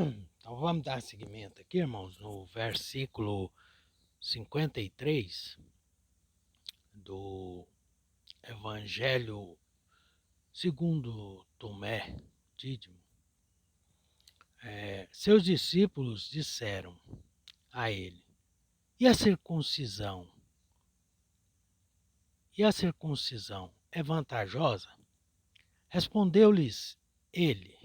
Então vamos dar seguimento aqui, irmãos, no versículo 53 do Evangelho segundo Tomé Dídimo. Seus discípulos disseram a ele: E a circuncisão? E a circuncisão é vantajosa? Respondeu-lhes ele,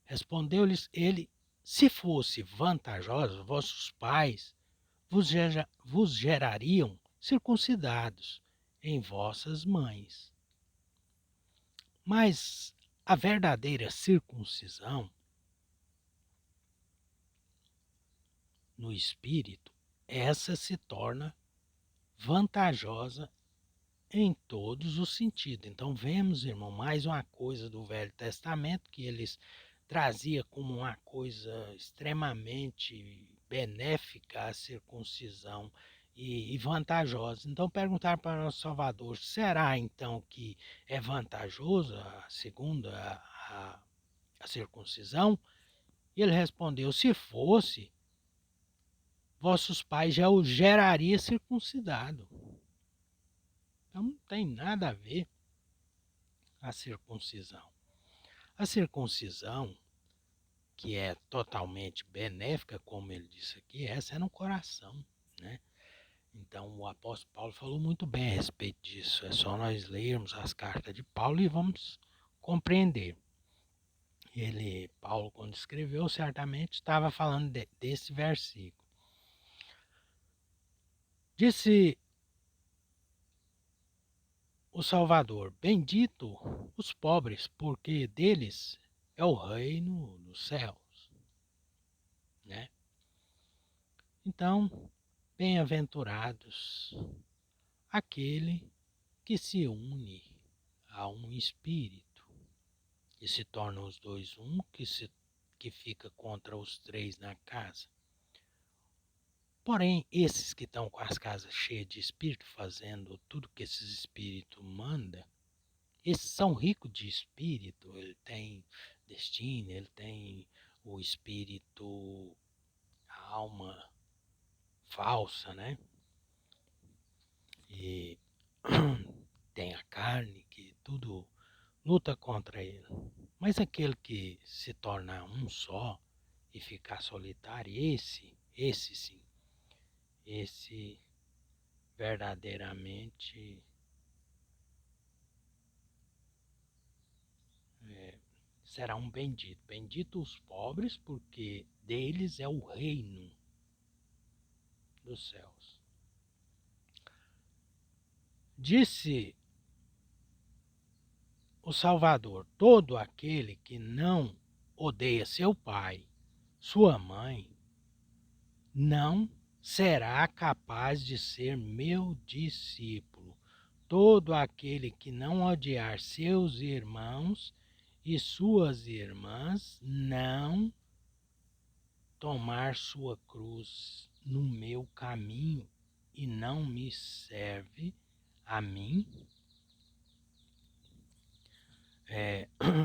respondeu-lhes ele, se fosse vantajosa, vossos pais vos gerariam circuncidados em vossas mães. Mas a verdadeira circuncisão no espírito, essa se torna vantajosa em todos os sentidos. Então vemos, irmão, mais uma coisa do Velho Testamento que eles trazia como uma coisa extremamente benéfica a circuncisão e vantajosa. Então perguntar para o nosso Salvador, será então que é vantajoso a segunda a circuncisão? E ele respondeu, se fosse, vossos pais já o geraria circuncidado. Então não tem nada a ver a circuncisão. A circuncisão, que é totalmente benéfica, como ele disse aqui, essa é no coração, né? Então o apóstolo Paulo falou muito bem a respeito disso. É só nós lermos as cartas de Paulo e vamos compreender. Paulo, quando escreveu, certamente estava falando desse versículo. Disse o Salvador, bendito os pobres, porque deles é o reino dos céus, né? Então, bem-aventurados aquele que se une a um espírito e se torna os dois um, que fica contra os três na casa. Porém, esses que estão com as casas cheias de espírito, fazendo tudo que esses espíritos mandam, esses são ricos de espírito, ele tem destino, ele tem o espírito, a alma falsa, né? E tem a carne que tudo luta contra ele. Mas aquele que se torna um só e ficar solitário, esse sim, esse verdadeiramente será um bendito. Bendito os pobres, porque deles é o reino dos céus. Disse o Salvador, todo aquele que não odeia seu pai, sua mãe, não será capaz de ser meu discípulo. Todo aquele que não odiar seus irmãos e suas irmãs, não tomar sua cruz no meu caminho e não me serve a mim.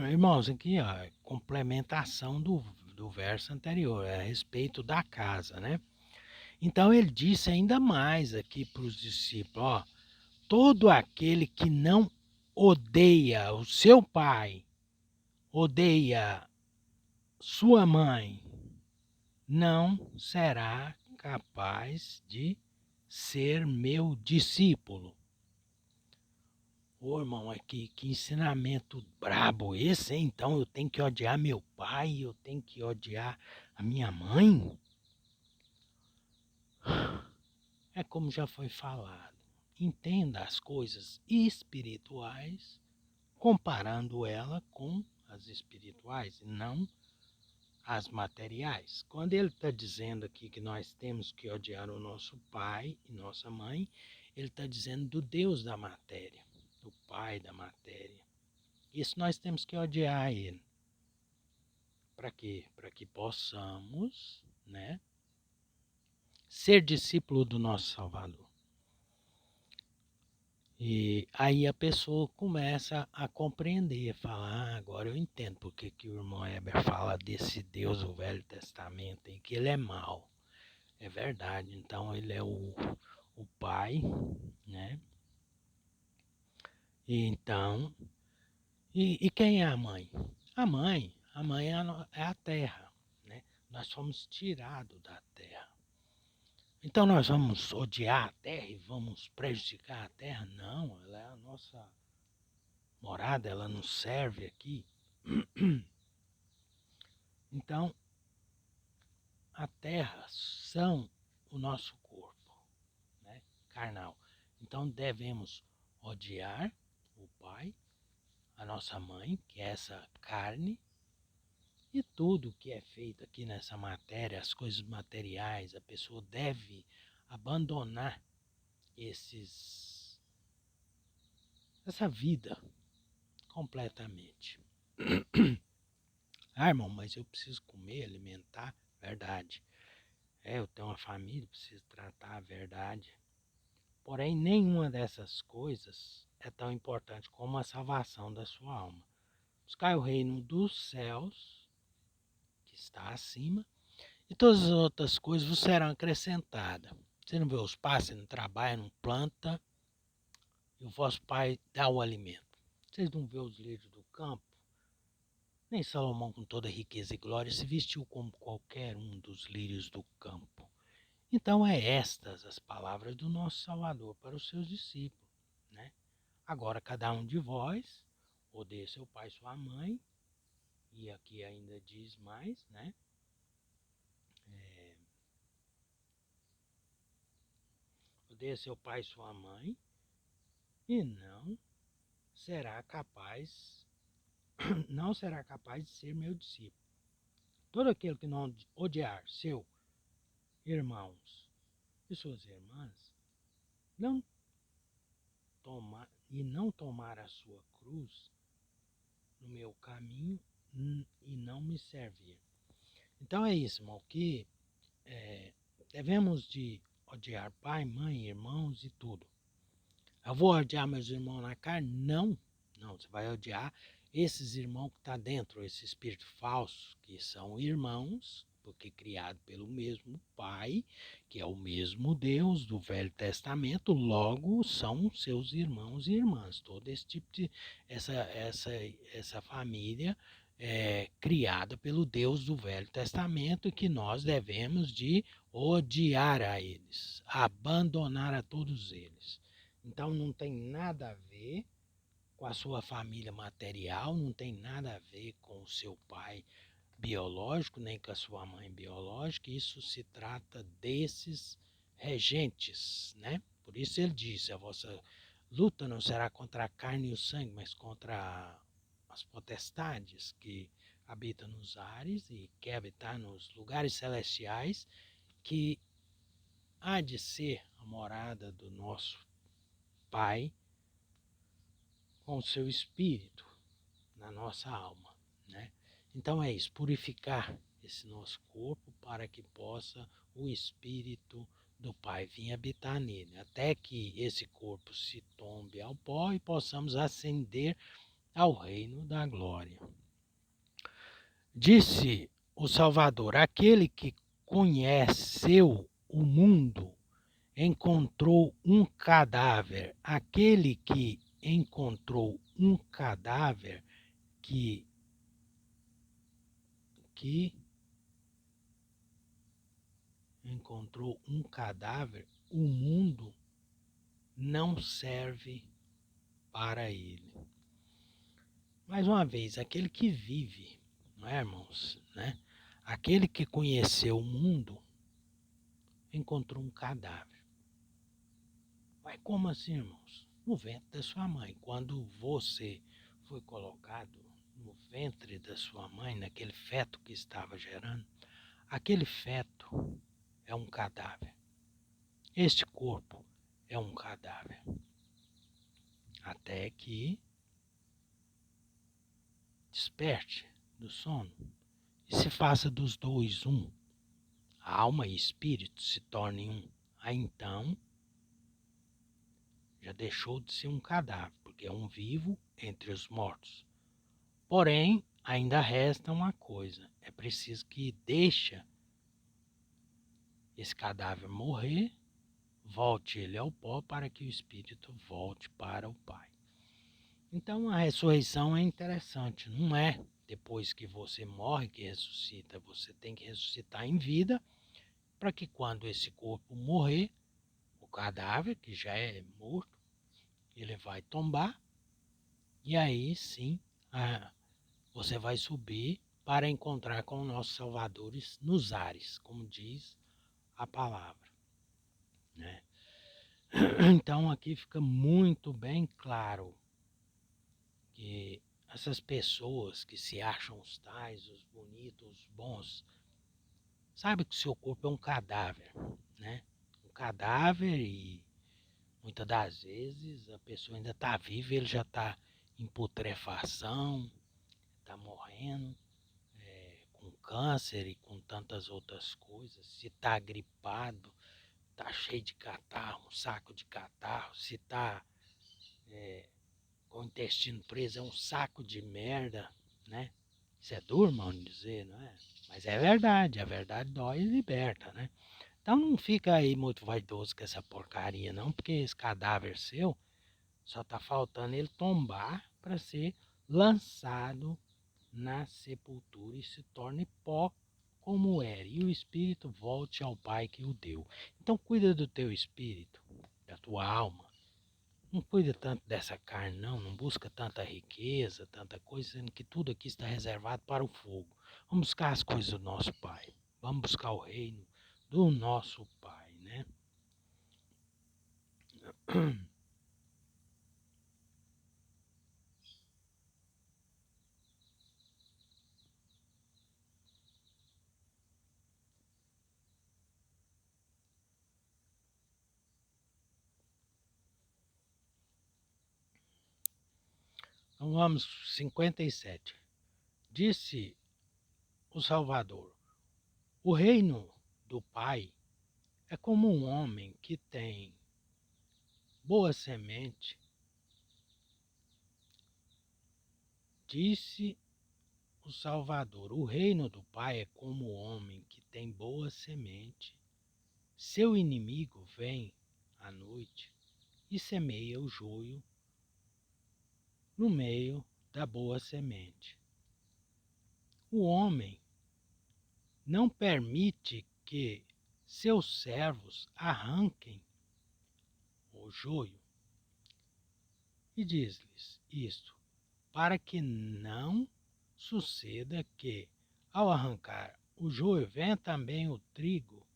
Irmãos, aqui ó, complementação do verso anterior, a respeito da casa, né? Então ele disse ainda mais aqui para os discípulos, ó, todo aquele que não odeia o seu pai, odeia sua mãe, não será capaz de ser meu discípulo. Ô irmão, que ensinamento brabo esse, hein? Então eu tenho que odiar meu pai, eu tenho que odiar a minha mãe? É como já foi falado. Entenda as coisas espirituais comparando ela com as espirituais e não as materiais. Quando ele está dizendo aqui que nós temos que odiar o nosso pai e nossa mãe, ele está dizendo do Deus da matéria, do pai da matéria. Isso nós temos que odiar ele. Para quê? Para que possamos, né, ser discípulo do nosso Salvador. E aí a pessoa começa a compreender, falar, agora eu entendo porque que o irmão Heber fala desse Deus do Velho Testamento e que ele é mau. É verdade, então ele é o pai, né? E então, e quem é a mãe? A mãe é a terra, né? Nós somos tirados da terra. Então nós vamos odiar a terra e vamos prejudicar a terra? Não, ela é a nossa morada, ela nos serve aqui. Então, a terra são o nosso corpo, né? Carnal. Então devemos odiar o pai, a nossa mãe, que é essa carne, e tudo que é feito aqui nessa matéria, as coisas materiais, a pessoa deve abandonar essa vida completamente. Ah, irmão, mas eu preciso comer, alimentar, verdade. Eu tenho uma família, preciso tratar, verdade. Porém, nenhuma dessas coisas é tão importante como a salvação da sua alma. Buscai o reino dos céus, que está acima, e todas as outras coisas vos serão acrescentadas. Você não vê os pássaros, não trabalham, não planta, e o vosso Pai dá o alimento. Vocês não vê os lírios do campo? Nem Salomão, com toda riqueza e glória, se vestiu como qualquer um dos lírios do campo. Então, é estas as palavras do nosso Salvador para os seus discípulos, né? Agora, cada um de vós odeia seu pai e sua mãe, e aqui ainda diz mais, né? Odeia seu pai e sua mãe, e não será capaz de ser meu discípulo. Todo aquele que não odiar seus irmãos e suas irmãs, não não tomar a sua cruz no meu caminho e não me servir. Então é isso, irmão, que devemos de odiar pai, mãe, irmãos e tudo. Eu vou odiar meus irmãos na carne? Não. Não, você vai odiar esses irmãos que estão dentro, esse espírito falso, que são irmãos, porque criado pelo mesmo Pai, que é o mesmo Deus do Velho Testamento, logo são seus irmãos e irmãs. Todo esse tipo de. Essa família é criada pelo Deus do Velho Testamento e que nós devemos de odiar a eles, abandonar a todos eles. Então não tem nada a ver com a sua família material, não tem nada a ver com o seu pai biológico, nem com a sua mãe biológica. Isso se trata desses regentes, né? Por isso ele disse, a vossa luta não será contra a carne e o sangue, mas contra as potestades que habitam nos ares e quer habitar nos lugares celestiais, que há de ser a morada do nosso Pai com o seu espírito na nossa alma, né? Então é isso, purificar esse nosso corpo para que possa o espírito do Pai vir habitar nele, até que esse corpo se tombe ao pó e possamos ascender ao reino da glória. Disse o Salvador: aquele que conheceu o mundo encontrou um cadáver. Aquele que encontrou um cadáver que encontrou um cadáver, o mundo não serve para ele. Mais uma vez, aquele que vive, não é, irmãos? Né? Aquele que conheceu o mundo encontrou um cadáver. Mas como assim, irmãos? No ventre da sua mãe. Quando você foi colocado no ventre da sua mãe, naquele feto que estava gerando, aquele feto é um cadáver. Este corpo é um cadáver. Até que desperte do sono e se faça dos dois um. A alma e espírito se tornem um. Aí então já deixou de ser um cadáver, porque é um vivo entre os mortos. Porém, ainda resta uma coisa, é preciso que deixe esse cadáver morrer, volte ele ao pó para que o espírito volte para o Pai. Então a ressurreição é interessante, não é depois que você morre que ressuscita, você tem que ressuscitar em vida, para que quando esse corpo morrer, o cadáver, que já é morto, ele vai tombar, e aí sim você vai subir para encontrar com o nosso Salvador nos ares, como diz a palavra, né? Então aqui fica muito bem claro que essas pessoas que se acham os tais, os bonitos, os bons, sabe que o seu corpo é um cadáver, né? Um cadáver, e muitas das vezes a pessoa ainda está viva, ele já está em putrefação, está morrendo, com câncer e com tantas outras coisas. Se está gripado, está cheio de catarro, um saco de catarro. Se está com o intestino preso, é um saco de merda, né? Isso é duro, mano, dizer, não é? Mas é verdade, a verdade dói e liberta, né? Então não fica aí muito vaidoso com essa porcaria, não, porque esse cadáver seu só tá faltando ele tombar para ser lançado na sepultura e se torne pó como era, e o espírito volte ao Pai que o deu. Então cuida do teu espírito, da tua alma. Não cuida tanto dessa carne, não. Não busca tanta riqueza, tanta coisa, sendo que tudo aqui está reservado para o fogo. Vamos buscar as coisas do nosso Pai. Vamos buscar o reino do nosso Pai, né? Então vamos, 57. Disse o Salvador: o reino do Pai é como um homem que tem boa semente. Disse o Salvador: o reino do Pai é como o homem que tem boa semente. Seu inimigo vem à noite e semeia o joio no meio da boa semente. O homem não permite que seus servos arranquem o joio e diz-lhes isto, para que não suceda que, ao arrancar o joio, venha também o trigo.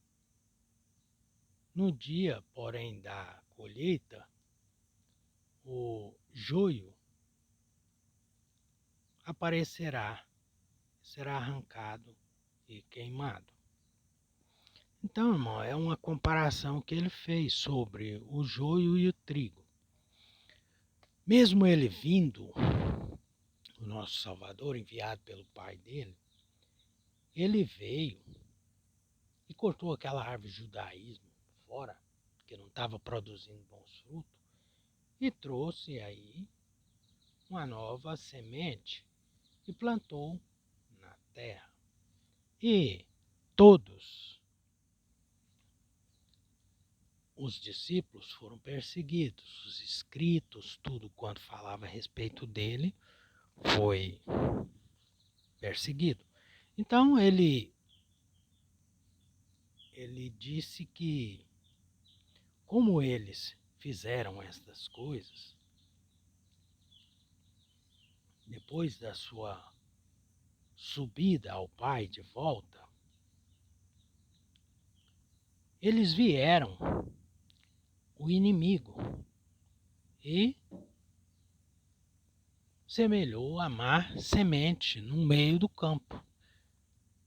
No dia, porém, da colheita, o joio aparecerá, será arrancado e queimado. Então, irmão, é uma comparação que ele fez sobre o joio e o trigo. Mesmo ele vindo, o nosso Salvador, enviado pelo Pai dele, ele veio e cortou aquela árvore de judaísmo fora, que não estava produzindo bons frutos, e trouxe aí uma nova semente e plantou na terra. E todos os discípulos foram perseguidos, os escritos, tudo quanto falava a respeito dele foi perseguido. Então ele disse que, como eles fizeram estas coisas, depois da sua subida ao Pai de volta, eles vieram o inimigo e semelhou a má semente no meio do campo.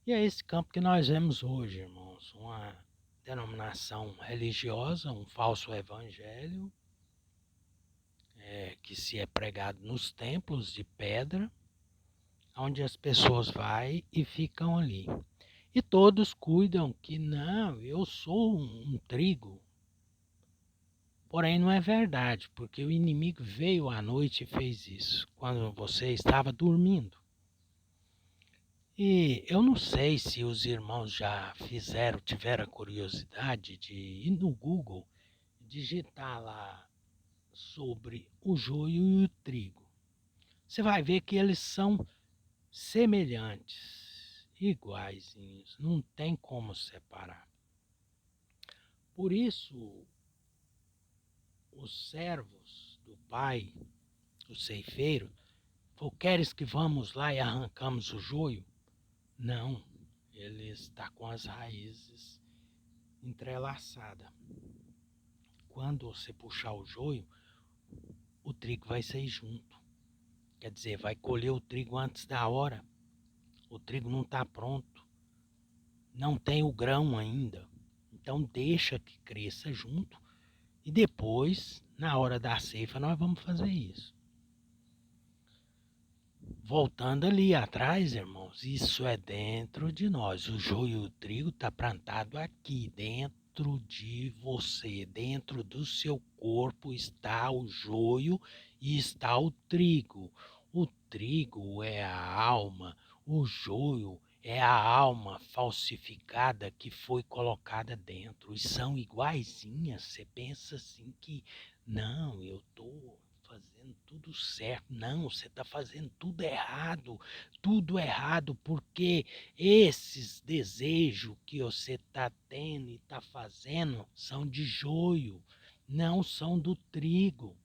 E é esse campo que nós vemos hoje, irmãos, uma denominação religiosa, um falso evangelho, que se é pregado nos templos de pedra, onde as pessoas vão e ficam ali. E todos cuidam que não, eu sou um trigo Porém, não é verdade, porque o inimigo veio à noite e fez isso, quando você estava dormindo. E eu não sei se os irmãos já tiveram a curiosidade de ir no Google, digitar lá sobre o joio e o trigo. Você vai ver que eles são semelhantes, iguaizinhos, não tem como separar. Por isso, os servos do pai, o ceifeiro, falou: queres que vamos lá e arrancamos o joio? Não, ele está com as raízes entrelaçadas. Quando você puxar o joio, o trigo vai sair junto. Quer dizer, vai colher o trigo antes da hora. O trigo não está pronto, não tem o grão ainda. Então deixa que cresça junto e depois, na hora da ceifa, nós vamos fazer isso. Voltando ali atrás, irmãos, isso é dentro de nós. O joio e o trigo está plantado aqui, dentro de você. Dentro do seu corpo está o joio e está o trigo. O trigo é a alma, o joio é a alma falsificada que foi colocada dentro. E são iguaizinhas. Você pensa assim que, não, eu estou fazendo tudo certo. Não, você está fazendo tudo errado, porque esses desejos que você está tendo e está fazendo são de joio, não são do trigo.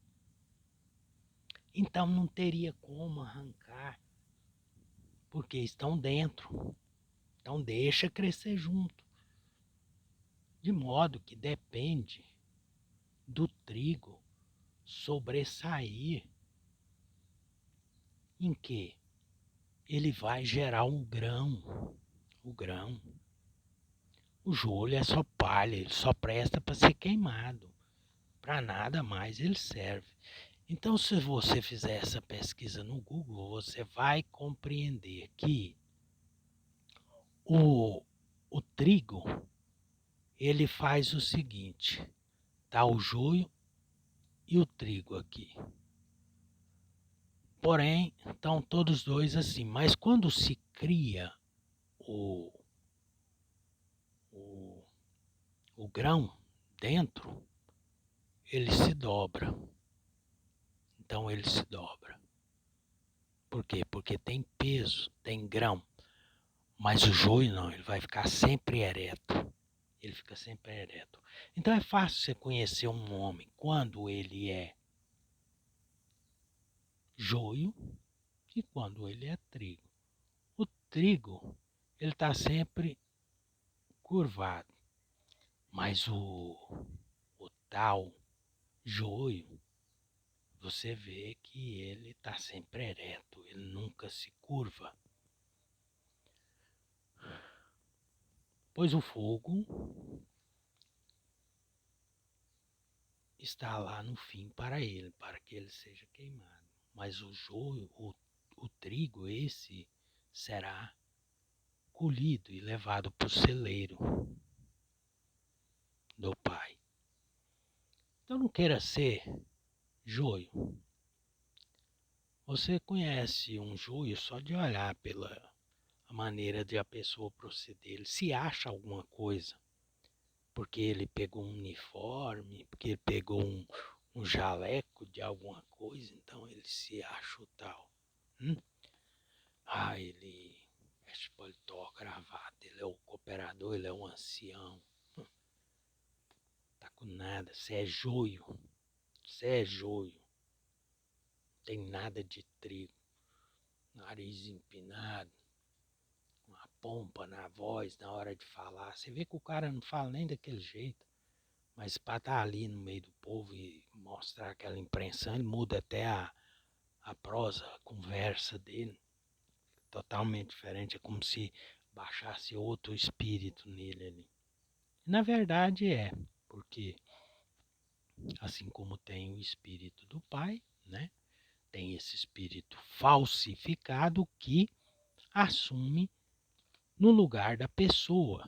Então não teria como arrancar, porque estão dentro. Então deixa crescer junto. De modo que depende do trigo sobressair em que ele vai gerar um grão. O grão. O joelho é só palha, ele só presta para ser queimado. Para nada mais ele serve. Então, se você fizer essa pesquisa no Google, você vai compreender que o trigo, ele faz o seguinte, tá o joio e o trigo aqui. Porém, estão todos dois assim, mas quando se cria o, o, o grão dentro, ele se dobra. Então ele se dobra. Por quê? Porque tem peso, tem grão. Mas o joio não, ele vai ficar sempre ereto. Ele fica sempre ereto. Então é fácil você conhecer um homem quando ele é joio e quando ele é trigo. O trigo, ele está sempre curvado. Mas o tal joio, você vê que ele está sempre ereto, ele nunca se curva. Pois o fogo está lá no fim para ele, para que ele seja queimado. Mas o joio, o trigo, esse será colhido e levado para o celeiro do Pai. Então não queira ser joio. Você conhece um joio só de olhar pela maneira de a pessoa proceder. Ele se acha alguma coisa, porque ele pegou um uniforme, porque ele pegou um jaleco de alguma coisa, então ele se acha o tal. Ele veste paletó, gravata, ele é o cooperador, ele é um ancião. Tá com nada, você é joio. Você é joio. Não tem nada de trigo. Nariz empinado, uma pompa na voz na hora de falar. Você vê que o cara não fala nem daquele jeito. Mas para estar ali no meio do povo e mostrar aquela impressão, ele muda até a prosa, a conversa dele. Totalmente diferente. É como se baixasse outro espírito nele ali. Na verdade porque assim como tem o espírito do Pai, né? Tem esse espírito falsificado que assume no lugar da pessoa.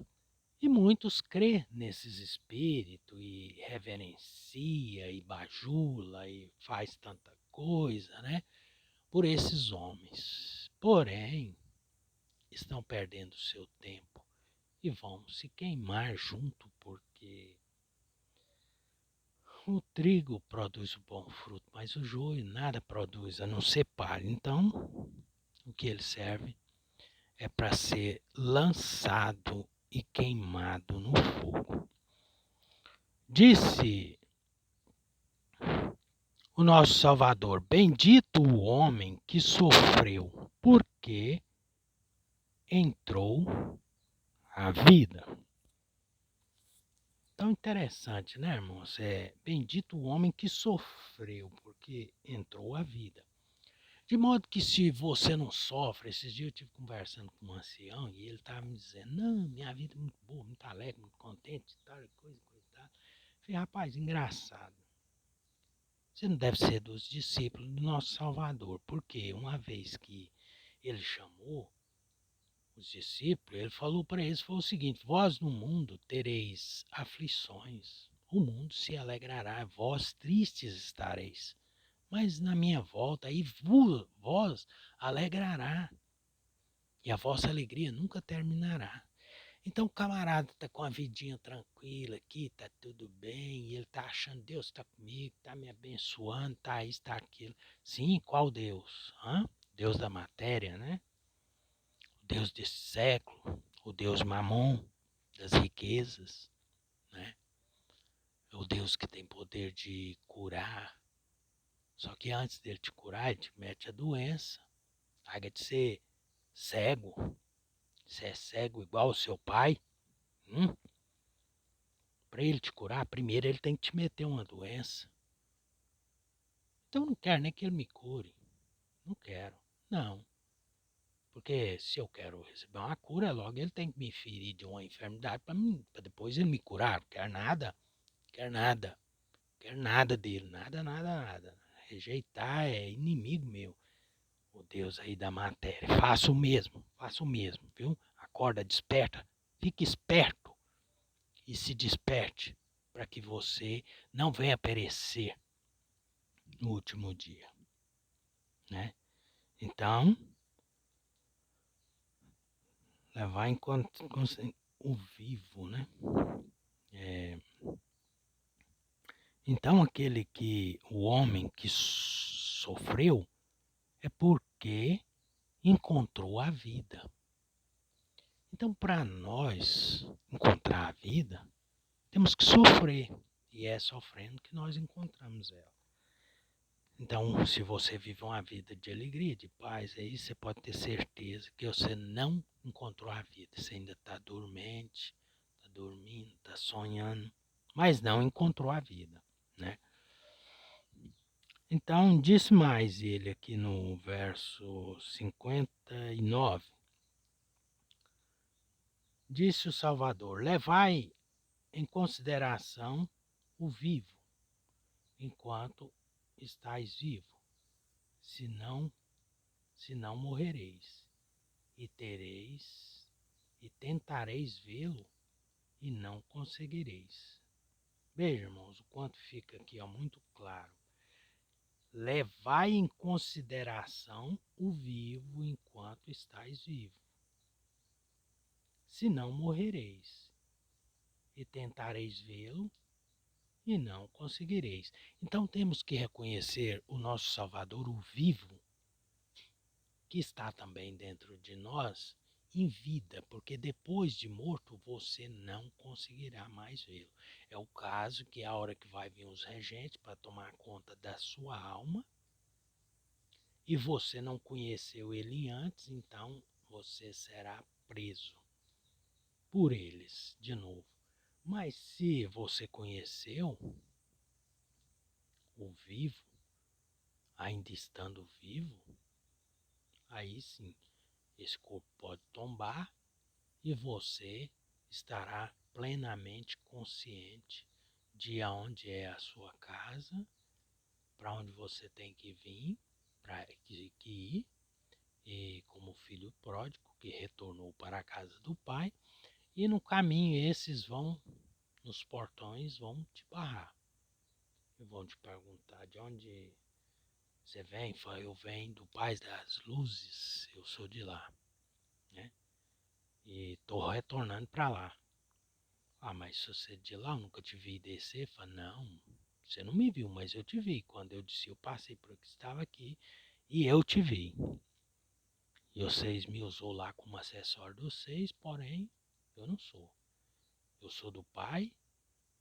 E muitos crê nesses espíritos e reverencia e bajula e faz tanta coisa, né? Por esses homens. Porém, estão perdendo seu tempo e vão se queimar junto, porque o trigo produz o bom fruto, mas o joio nada produz, a não ser palha. Então, o que ele serve é para ser lançado e queimado no fogo. Disse o nosso Salvador: bendito o homem que sofreu, porque entrou a vida. Tão interessante, né, irmãos? Bendito o homem que sofreu, porque entrou a vida. De modo que se você não sofre, esses dias eu estive conversando com um ancião e ele estava me dizendo, não, minha vida é muito boa, muito alegre, muito contente, tal, coisa e tal. Eu falei, rapaz, engraçado. Você não deve ser dos discípulos do nosso Salvador, porque uma vez que ele chamou os discípulos, ele falou para eles, foi o seguinte, vós no mundo tereis aflições, o mundo se alegrará, vós tristes estareis, mas na minha volta aí vós alegrará, e a vossa alegria nunca terminará. Então o camarada está com a vidinha tranquila aqui, está tudo bem, e ele está achando, Deus está comigo, está me abençoando, está isso, está aquilo. Sim, qual Deus? Deus da matéria, né? O Deus desse século, o Deus Mamon, das riquezas, né? O Deus que tem poder de curar. Só que antes dele te curar, ele te mete a doença. Larga de ser cego. Você é cego igual o seu pai. Para ele te curar, primeiro ele tem que te meter uma doença. Então eu não quero nem que ele me cure. Não quero. Não. Porque se eu quero receber uma cura, logo ele tem que me ferir de uma enfermidade para depois ele me curar. Não quero nada. Quero nada. Quero nada dele. Nada, nada, nada. Rejeitar é inimigo meu. O Deus aí da matéria. Faça o mesmo, viu? Acorda, desperta. Fique esperto e se desperte para que você não venha perecer no último dia, né? Então, levar em conta o vivo, né? É, então, o homem que sofreu é porque encontrou a vida. Então, para nós encontrar a vida, temos que sofrer. E é sofrendo que nós encontramos ela. Então, se você vive uma vida de alegria, de paz, aí você pode ter certeza que você não encontrou a vida. Você ainda está dormente, está dormindo, está sonhando, mas não encontrou a vida, né? Então, diz mais ele aqui no verso 59. Disse o Salvador: levai em consideração o vivo, enquanto estáis vivo, senão, senão morrereis. E tereis e tentareis vê-lo e não conseguireis. Veja, irmãos, o quanto fica aqui muito claro. Levai em consideração o vivo enquanto estáis vivo, senão morrereis. E tentareis vê-lo e não conseguireis. Então temos que reconhecer o nosso Salvador, o vivo, que está também dentro de nós, em vida, porque depois de morto você não conseguirá mais vê-lo. É o caso que a hora que vai vir os regentes para tomar conta da sua alma, e você não conheceu ele antes, então você será preso por eles de novo. Mas se você conheceu o vivo, ainda estando vivo, aí sim, esse corpo pode tombar e você estará plenamente consciente de onde é a sua casa, para onde você tem que vir, para que ir, e como filho pródigo que retornou para a casa do pai, E no caminho esses vão, nos portões, vão te barrar. E vão te perguntar de onde você vem. Fala, eu venho do País das Luzes, eu sou de lá, né? E tô retornando para lá. Ah, mas se você é de lá, eu nunca te vi descer. Fala, não, você não me viu, mas eu te vi. Quando eu disse, eu passei por aqui, estava aqui e eu te vi. E vocês me usou lá como acessório de vocês, porém, eu não sou. Eu sou do pai,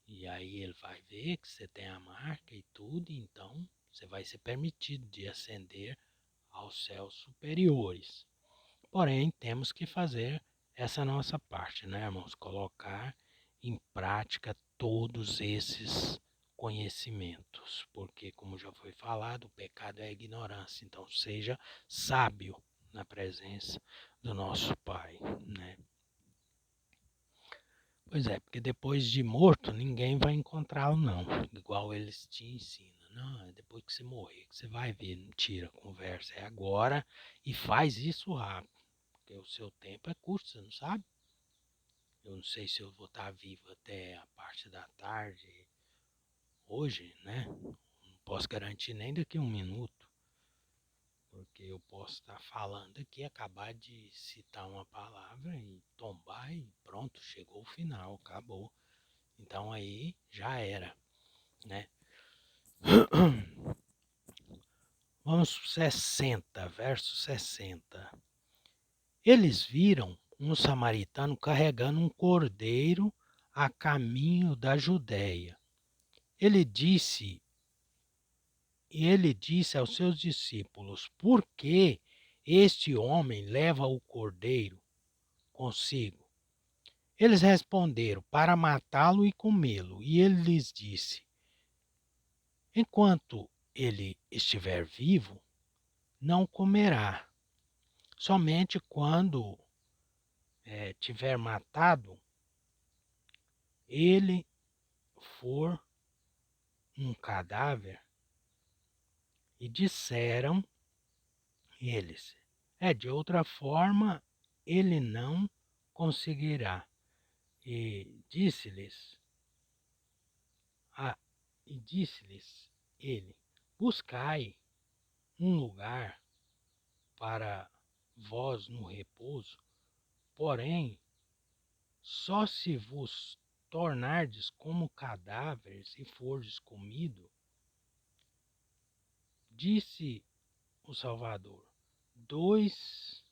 e aí ele vai ver que você tem a marca e tudo, então você vai ser permitido de ascender aos céus superiores. Porém, temos que fazer essa nossa parte, né, irmãos? Colocar em prática todos esses conhecimentos, porque, como já foi falado, o pecado é a ignorância. Então, seja sábio na presença do nosso Pai, né? Pois é, porque depois de morto ninguém vai encontrá-lo não, igual eles te ensinam. Não, é depois que você morrer que você vai ver. Mentira, conversa é agora e faz isso rápido, porque o seu tempo é curto, você não sabe? Eu não sei se eu vou estar vivo até a parte da tarde hoje, né? Não posso garantir nem daqui a um minuto, porque eu posso estar falando aqui, acabar de citar uma palavra e tombar e pronto, chegou o final, acabou. Então aí já era, né? Vamos para 60, verso 60. Eles viram um samaritano carregando um cordeiro a caminho da Judéia. Ele disse, ele disse aos seus discípulos: Por que este homem leva o cordeiro consigo? Eles responderam: Para matá-lo e comê-lo. E ele lhes disse: Enquanto ele estiver vivo, não comerá. Somente quando tiver matado, ele for um cadáver. E disseram eles: de outra forma ele não conseguirá. E disse-lhes, ah, e disse-lhes ele: Buscai um lugar para vós no repouso, porém, só se vos tornardes como cadáveres e fordes comido, disse o Salvador. Dois,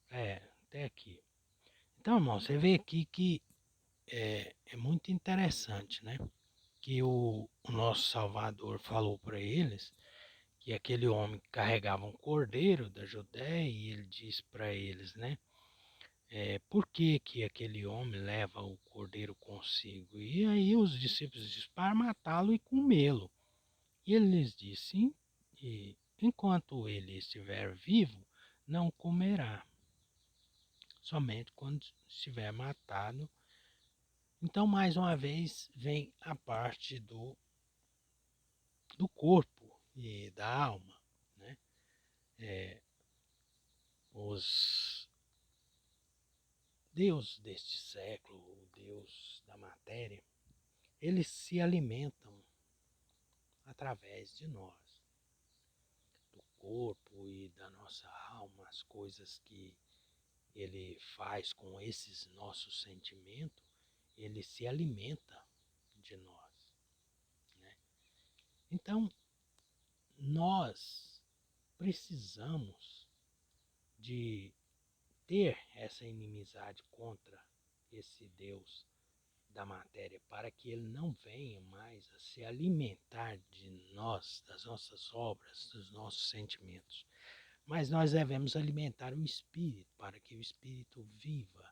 até aqui. Então, irmão, você vê aqui que é muito interessante, né? Que o nosso Salvador falou para eles que aquele homem carregava um cordeiro da Judéia e ele disse para eles, né? Por que, que aquele homem leva o cordeiro consigo? E aí os discípulos disseram, para matá-lo e comê-lo. E ele lhes disse, enquanto ele estiver vivo, não comerá, somente quando estiver matado. Então, mais uma vez, vem a parte do corpo e da alma, né? Os deuses deste século, o Deus da matéria, eles se alimentam através de nós, do corpo e da nossa alma, as coisas que ele faz com esses nossos sentimentos, ele se alimenta de nós, né? Então, nós precisamos de ter essa inimizade contra esse Deus da matéria, para que ele não venha mais a se alimentar de nós, das nossas obras, dos nossos sentimentos. Mas nós devemos alimentar o Espírito, para que o Espírito viva,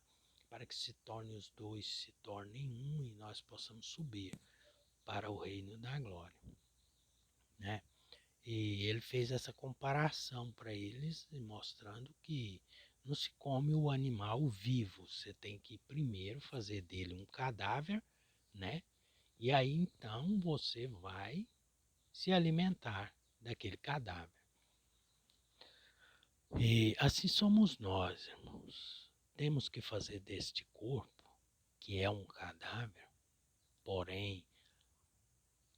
para que se torne os dois, se tornem um e nós possamos subir para o reino da glória, né? E ele fez essa comparação para eles, mostrando que não se come o animal vivo, você tem que primeiro fazer dele um cadáver, né? E aí então você vai se alimentar daquele cadáver. E assim somos nós, irmãos. temos que fazer deste corpo, que é um cadáver, porém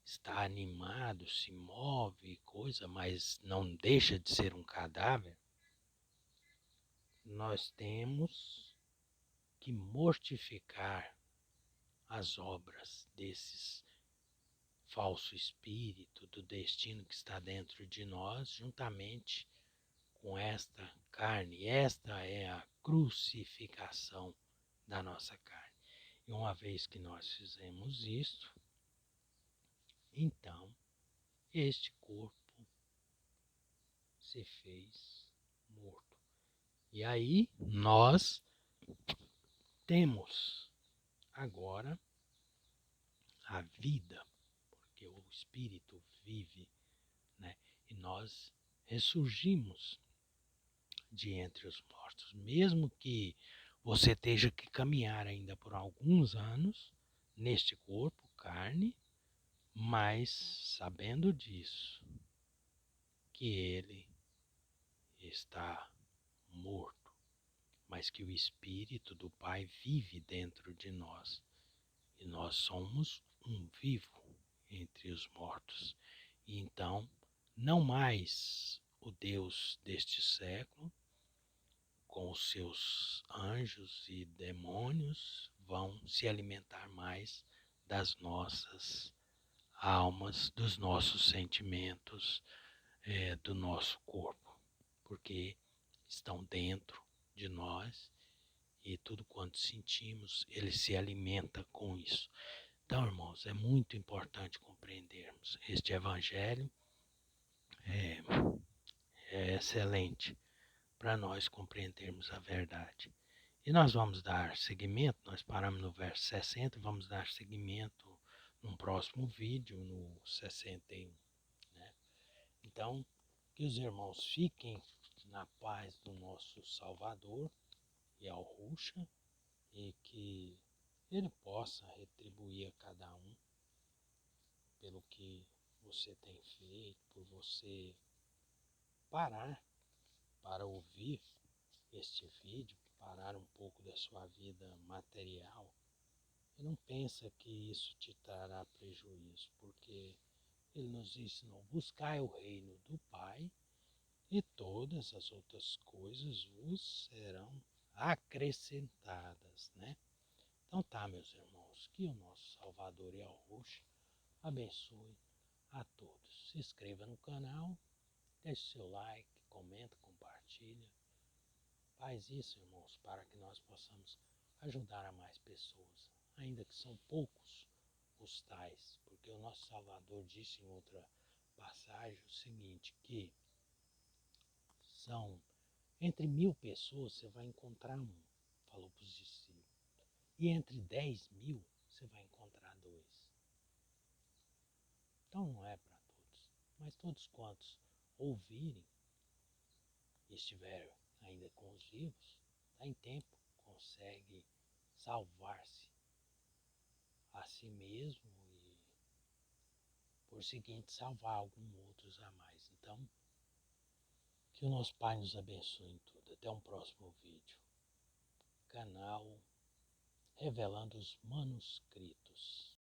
está animado, se move, coisa, mas não deixa de ser um cadáver, nós temos que mortificar as obras desses falso espírito, do destino que está dentro de nós, juntamente com esta carne. Esta é a crucificação da nossa carne. E uma vez que nós fizemos isso, então este corpo se fez morto. E aí nós temos agora a vida, porque o espírito vive, né? E nós ressurgimos de entre os mortos, mesmo que você esteja que caminhar ainda por alguns anos neste corpo, carne, mas sabendo disso, que ele está morto, mas que o Espírito do Pai vive dentro de nós, e nós somos um vivo entre os mortos. E então, não mais o Deus deste século, com os seus anjos e demônios, vão se alimentar mais das nossas almas, dos nossos sentimentos, do nosso corpo, porque estão dentro de nós e tudo quanto sentimos, ele se alimenta com isso. Então, irmãos, é muito importante compreendermos. Este evangelho é, é excelente para nós compreendermos a verdade. E nós vamos dar seguimento, nós paramos no verso 60, vamos dar seguimento num próximo vídeo, no 61. Né? Então, que os irmãos fiquem na paz do nosso Salvador e ao Ruxa, e que ele possa retribuir a cada um pelo que você tem feito, por você parar para ouvir este vídeo, parar um pouco da sua vida material, e não pensa que isso te trará prejuízo, porque ele nos ensinou: buscai o reino do Pai e todas as outras coisas vos serão acrescentadas, né? Então tá, meus irmãos, que o nosso Salvador e Ruxa abençoe a todos. Se inscreva no canal, deixe seu like, comenta, compartilha. Faz isso, irmãos, para que nós possamos ajudar a mais pessoas, ainda que são poucos os tais, porque o nosso Salvador disse em outra passagem o seguinte, que são entre 1000 pessoas você vai encontrar um, falou para os discípulos, e entre 10.000 você vai encontrar dois. Então não é para todos, mas todos quantos ouvirem e estiverem ainda com os vivos, está em tempo, consegue salvar-se a si mesmo e, por seguinte, salvar alguns outros a mais. Então, que o nosso Pai nos abençoe em tudo. Até um próximo vídeo. Canal Revelando os Manuscritos.